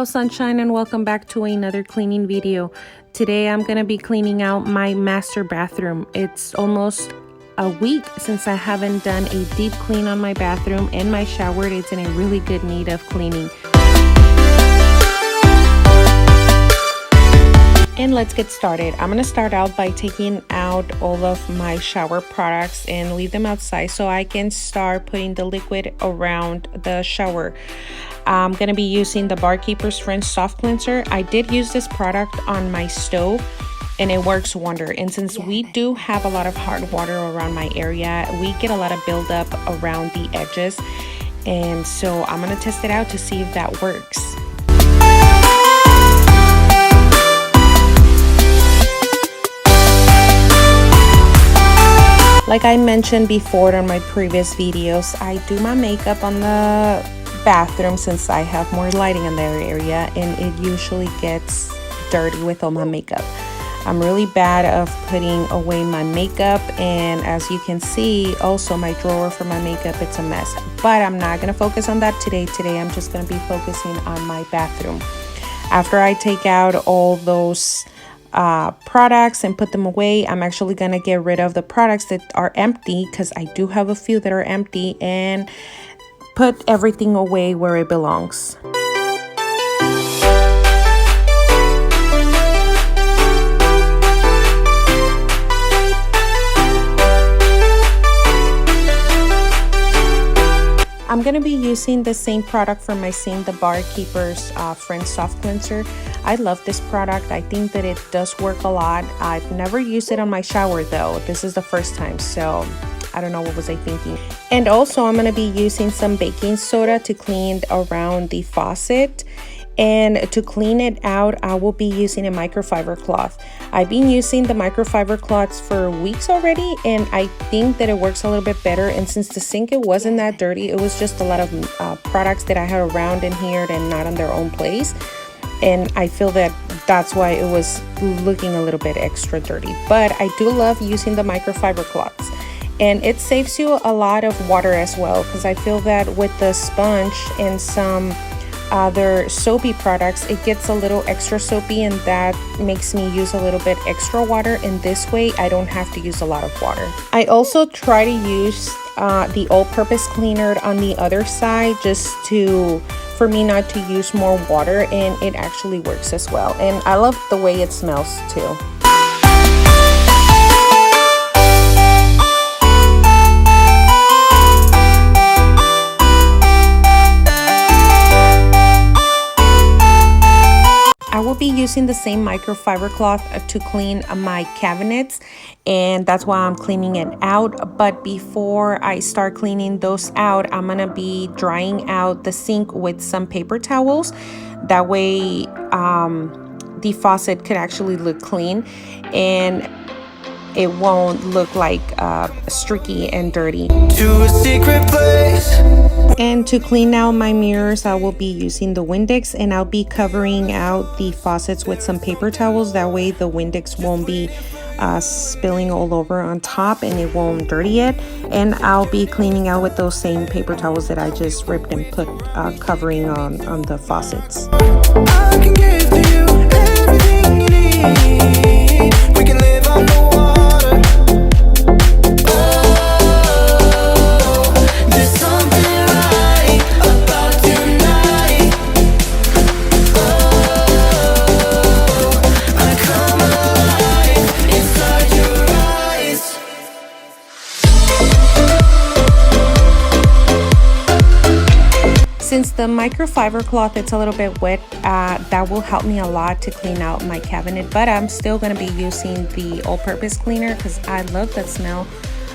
Hello sunshine, and welcome back to another cleaning video. Today I'm gonna be cleaning out my master bathroom. It's almost a week since I haven't done a deep clean on my bathroom and my shower. It's in a really good need of cleaning. And let's get started. I'm gonna start out by taking out all of my shower products and leave them outside so I can start putting the liquid around the shower. I'm gonna be using the Barkeeper's Friend Soft Cleanser. I did use this product on my stove and it works wonder. And since we do have a lot of hard water around my area, we get a lot of buildup around the edges. And so I'm gonna test it out to see if that works. Like I mentioned before on my previous videos, I do my makeup on the bathroom since I have more lighting in their area, and it usually gets dirty with all my makeup. I'm really bad of putting away my makeup, and as you can see, also my drawer for my makeup, it's a mess. But I'm not gonna focus on that today. Today I'm just gonna be focusing on my bathroom. After I take out all those products and put them away, I'm actually gonna get rid of the products that are empty, because I do have a few that are empty, and put everything away where it belongs. I'm going to be using the same product for my sink, the Barkeeper's Friend Soft Cleanser. I love this product. I think that it does work a lot. I've never used it on my shower though. This is the first time, so I don't know, what was I thinking. And also I'm going to be using some baking soda to clean around the faucet. And to clean it out, I will be using a microfiber cloth. I've been using the microfiber cloths for weeks already, and I think that it works a little bit better. And since the sink, it wasn't that dirty, it was just a lot of products that I had around in here and not on their own place. And I feel that that's why it was looking a little bit extra dirty. But I do love using the microfiber cloths. And it saves you a lot of water as well, because I feel that with the sponge and some other soapy products, it gets a little extra soapy, and that makes me use a little bit extra water. And this way I don't have to use a lot of water. I also try to use the all-purpose cleaner on the other side, just for me not to use more water, and it actually works as well. And I love the way it smells too. Be using the same microfiber cloth to clean my cabinets, and that's why I'm cleaning it out. But before I start cleaning those out, I'm gonna be drying out the sink with some paper towels. That way the faucet could actually look clean and it won't look like streaky and dirty. To a secret place. And to clean out my mirrors, I will be using the Windex, and I'll be covering out the faucets with some paper towels. That way the Windex won't be spilling all over on top, and it won't dirty it. And I'll be cleaning out with those same paper towels that I just ripped and put covering on the faucets. I can give to you everything you need. We can live on the water. Since the microfiber cloth, it's a little bit wet, that will help me a lot to clean out my cabinet. But I'm still going to be using the all-purpose cleaner, because I love the smell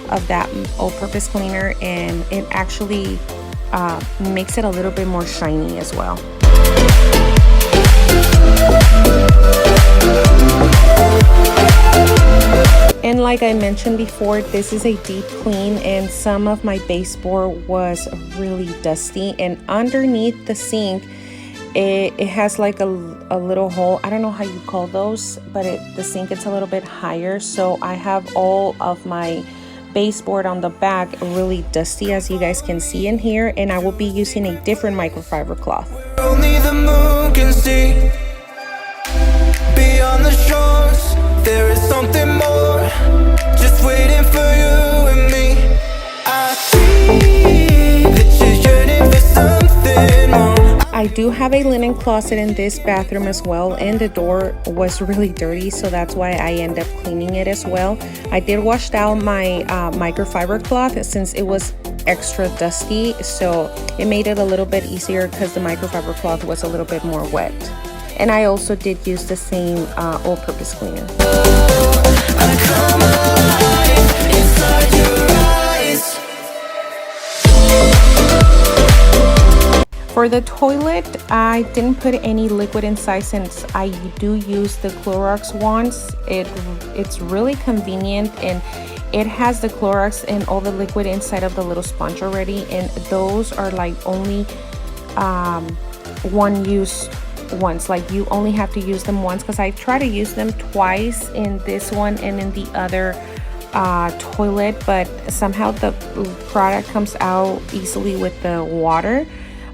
of that all-purpose cleaner, and it actually makes it a little bit more shiny as well. And like I mentioned before, this is a deep clean, and some of my baseboard was really dusty, and underneath the sink it has like a little hole. I don't know how you call those, but the sink is a little bit higher, so I have all of my baseboard on the back really dusty, as you guys can see in here, and I will be using a different microfiber cloth. Only the moon can see. Beyond the shores, there is something more, just waiting for you and me. I see that you're yearning for something more. I do have a linen closet in this bathroom as well, and the door was really dirty, so that's why I end up cleaning it as well. I did wash out my microfiber cloth since it was extra dusty, so it made it a little bit easier because the microfiber cloth was a little bit more wet. And I also did use the same all-purpose cleaner. For the toilet, I didn't put any liquid inside since I do use the Clorox wands. It's really convenient, and it has the Clorox and all the liquid inside of the little sponge already, and those are like only one use once. Like you only have to use them once, because I try to use them twice in this one and in the other toilet, but somehow the product comes out easily with the water.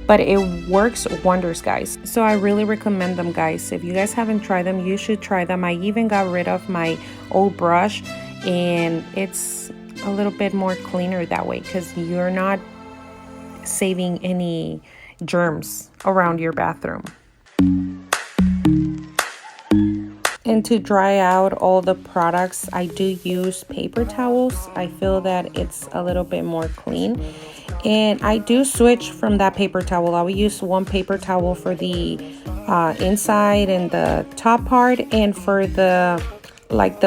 But it works wonders, guys. So I really recommend them, guys. If you guys haven't tried them, you should try them. I even got rid of my old brush, and it's a little bit more cleaner that way, because you're not saving any germs around your bathroom. And to dry out all the products, I do use paper towels. I feel that it's a little bit more clean. And I do switch from that paper towel. I will use one paper towel for the inside and the top part, and for the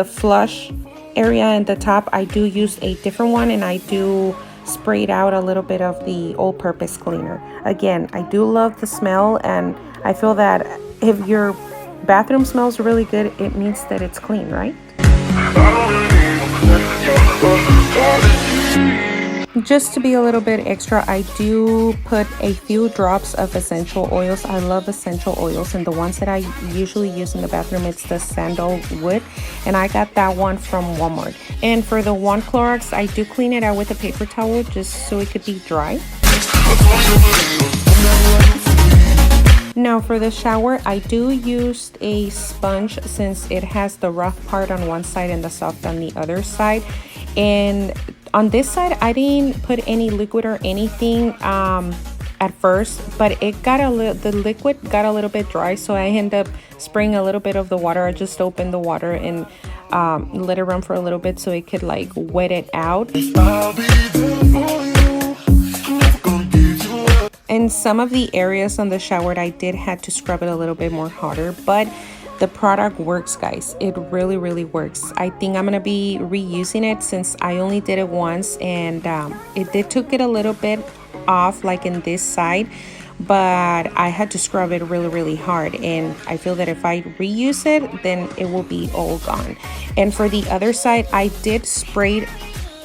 flush area and the top, I do use a different one, and I do spray it out a little bit of the all-purpose cleaner. Again, I do love the smell, and I feel that if your bathroom smells really good, it means that it's clean, right? Just to be a little bit extra, I do put a few drops of essential oils. I love essential oils, and the ones that I usually use in the bathroom, it's the sandalwood, and I got that one from Walmart. And for the wand Clorox, I do clean it out with a paper towel just so it could be dry. Now for the shower, I do use a sponge since it has the rough part on one side and the soft on the other side. And on this side, I didn't put any liquid or anything at first, but the liquid got a little bit dry, so I ended up spraying a little bit of the water. I just opened the water and let it run for a little bit so it could like wet it out. In some of the areas on the shower, I did have to scrub it a little bit more harder, but the product works, guys. It really, really works. I think I'm gonna be reusing it since I only did it once, and it took it a little bit off, like in this side, but I had to scrub it really, really hard, and I feel that if I reuse it, then it will be all gone. And for the other side, I did spray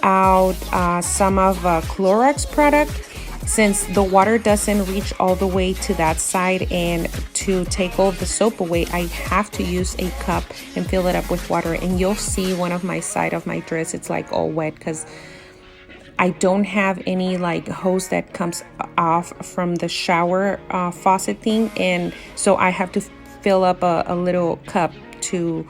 out some of Clorox product, since the water doesn't reach all the way to that side, and to take all the soap away, I have to use a cup and fill it up with water. And you'll see one of my side of my dress, it's like all wet because I don't have any like hose that comes off from the shower faucet thing, and so I have to fill up a little cup to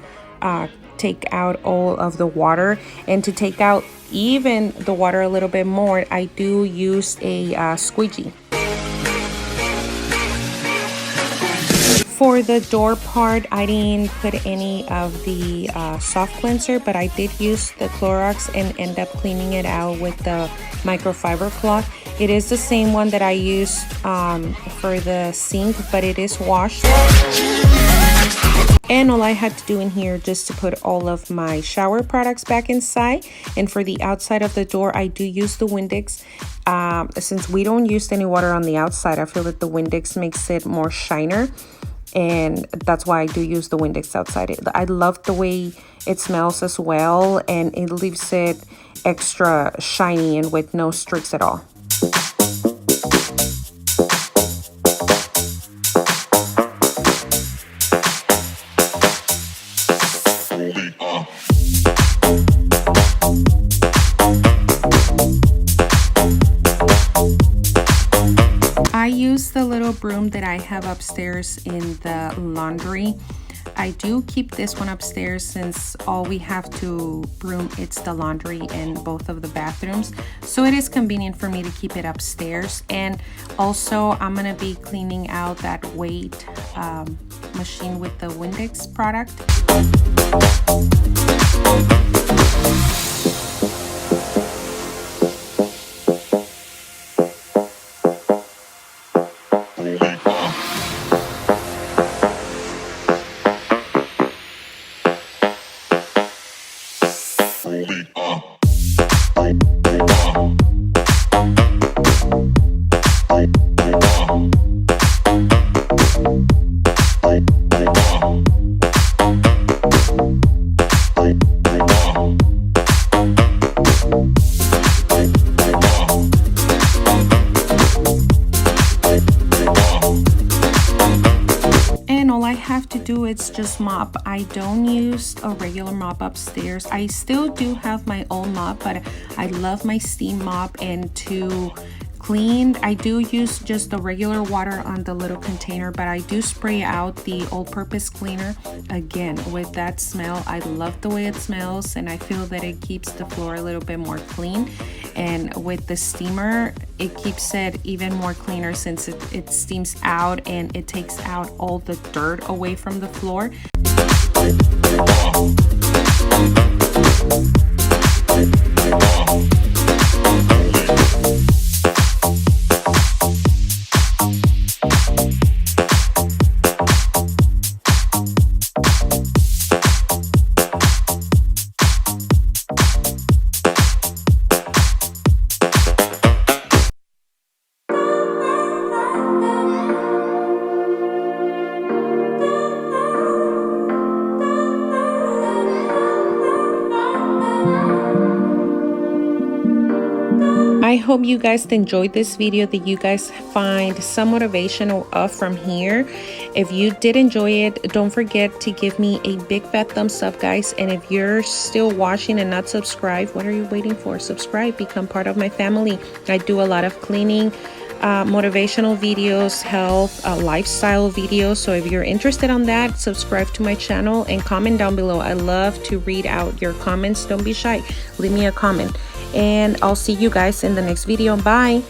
take out all of the water. And to take out even the water a little bit more, I do use a squeegee. For the door part, I didn't put any of the soft cleanser, but I did use the Clorox and end up cleaning it out with the microfiber cloth. It is the same one that I used for the sink, but it is washed. And all I had to do in here just to put all of my shower products back inside. And for the outside of the door, I do use the Windex. Since we don't use any water on the outside, I feel that the Windex makes it more shiner. And that's why I do use the Windex outside. I love the way it smells as well, and it leaves it extra shiny and with no streaks at all. I use the little broom that I have upstairs in the laundry. I do keep this one upstairs since all we have to broom it's the laundry in both of the bathrooms, so it is convenient for me to keep it upstairs. And also I'm gonna be cleaning out that weight machine with the Windex product. All I have to do is just mop. I don't use a regular mop upstairs. I still do have my old mop, but I love my steam mop. And to clean, I do use just the regular water on the little container, but I do spray out the all-purpose cleaner. Again, with that smell, I love the way it smells, and I feel that it keeps the floor a little bit more clean. And with the steamer, it keeps it even more cleaner since it steams out and it takes out all the dirt away from the floor. I hope you guys enjoyed this video, that you guys find some motivation from here. If you did enjoy it, don't forget to give me a big fat thumbs up, guys. And if you're still watching and not subscribed, what are you waiting for? Subscribe, become part of my family. I do a lot of cleaning, motivational videos, health, lifestyle videos. So if you're interested on that, subscribe to my channel and comment down below. I love to read out your comments. Don't be shy, leave me a comment. And I'll see you guys in the next video. Bye.